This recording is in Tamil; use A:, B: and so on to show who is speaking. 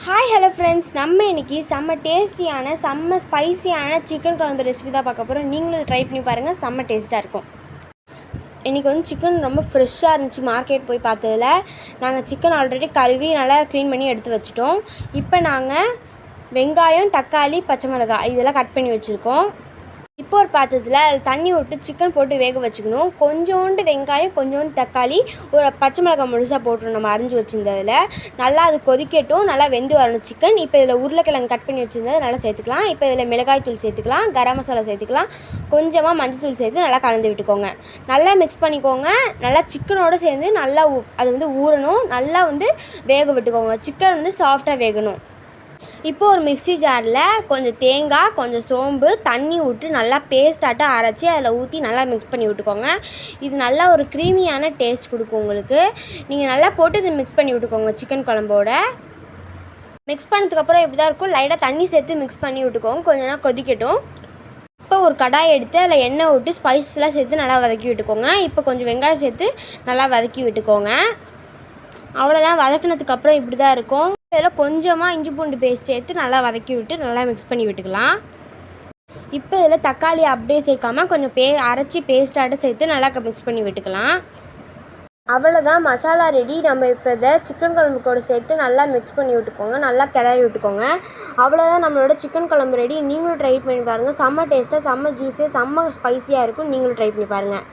A: ஹாய் ஹலோ ஃப்ரெண்ட்ஸ், நம்ம இன்றைக்கி செம்ம டேஸ்டியான செம்ம ஸ்பைசியான சிக்கன் குழம்பு ரெசிபி தான் பார்க்க போகிறோம். நீங்களும் ட்ரை பண்ணி பாருங்கள், செம்ம டேஸ்ட்டாக இருக்கும். இன்றைக்கி சிக்கன் ரொம்ப ஃப்ரெஷ்ஷாக இருந்துச்சு. மார்க்கெட் போய் பார்த்ததில் நாங்கள் சிக்கன் ஆல்ரெடி கழுவி நல்லா க்ளீன் பண்ணி எடுத்து வச்சுட்டோம். இப்போ நாங்கள் வெங்காயம், தக்காளி, பச்சை மிளகாய் இதெல்லாம் கட் பண்ணி வச்சுருக்கோம். இப்போ ஒரு பாத்திரத்தில் அதில் தண்ணி விட்டு சிக்கன் போட்டு வேக வச்சுக்கணும். கொஞ்சோண்டு வெங்காயம், கொஞ்சோண்டு தக்காளி, ஒரு பச்சை மிளகாய் முழுசாக போட்டுரும் நம்ம அரிஞ்சு வச்சுருந்ததில். நல்லா அது கொதிக்கட்டும், நல்லா வெந்து வரணும் சிக்கன். இப்போ இதில் உருளைக்கிழங்கு கட் பண்ணி வச்சுருந்தது நல்லா சேர்த்துக்கலாம். இப்போ இதில் மிளகாய் தூள் சேர்த்துக்கலாம், கரம் மசாலா சேர்த்துக்கலாம், கொஞ்சமாக மஞ்சள் தூள் சேர்த்து நல்லா கலந்து விட்டுக்கோங்க. நல்லா மிக்ஸ் பண்ணிக்கோங்க. நல்லா சிக்கனோடு சேர்ந்து நல்லா அது ஊறணும். நல்லா வேக விட்டுக்கோங்க. சிக்கன் சாஃப்டாக வேகணும். இப்போ ஒரு மிக்ஸி ஜாரில் கொஞ்சம் தேங்காய், கொஞ்சம் சோம்பு, தண்ணி விட்டு நல்லா பேஸ்ட்டாட்டம் அரைச்சி அதில் ஊற்றி நல்லா மிக்ஸ் பண்ணி விட்டுக்கோங்க. இது நல்லா ஒரு க்ரீமியான டேஸ்ட் கொடுக்கும் உங்களுக்கு. நீங்கள் நல்லா போட்டு இதை மிக்ஸ் பண்ணி விட்டுக்கோங்க சிக்கன் குழம்போட. மிக்ஸ் பண்ணதுக்கப்புறம் இப்படி தான் இருக்கும். லைட்டாக தண்ணி சேர்த்து மிக்ஸ் பண்ணி விட்டுக்கோங்க. கொஞ்ச நேரம் கொதிக்கட்டும். இப்போ ஒரு கடாய் எடுத்து அதில் எண்ணெய் விட்டு ஸ்பைஸ்லாம் சேர்த்து நல்லா வதக்கி விட்டுக்கோங்க. இப்போ கொஞ்சம் வெங்காயம் சேர்த்து நல்லா வதக்கி விட்டுக்கோங்க. அவ்வளோதான். வதக்கினதுக்கப்புறம் இப்படி தான் இருக்கும். இதில் கொஞ்சமாக இஞ்சி பூண்டு பேஸ்ட் சேர்த்து நல்லா வதக்கி விட்டு நல்லா மிக்ஸ் பண்ணி விட்டுக்கலாம். இப்போ இதில் தக்காளி அப்படியே சேர்க்காமல் கொஞ்சம் அரைச்சி பேஸ்ட்டாட்டம் சேர்த்து நல்லா மிக்ஸ் பண்ணி விட்டுக்கலாம். அவ்வளோதான், மசாலா ரெடி. நம்ம இப்போ இதை சிக்கன் குழம்பு கூட சேர்த்து நல்லா மிக்ஸ் பண்ணி விட்டுக்கோங்க. நல்லா கிளறி விட்டுக்கோங்க. அவ்வளோதான், நம்மளோட சிக்கன் குழம்பு ரெடி. நீங்களும் ட்ரை பண்ணி பாருங்கள். செம்ம டேஸ்ட்டாக, செம்ம ஜூஸியாக, செம்ம ஸ்பைஸியாக இருக்கும். நீங்களும் ட்ரை பண்ணி பாருங்கள்.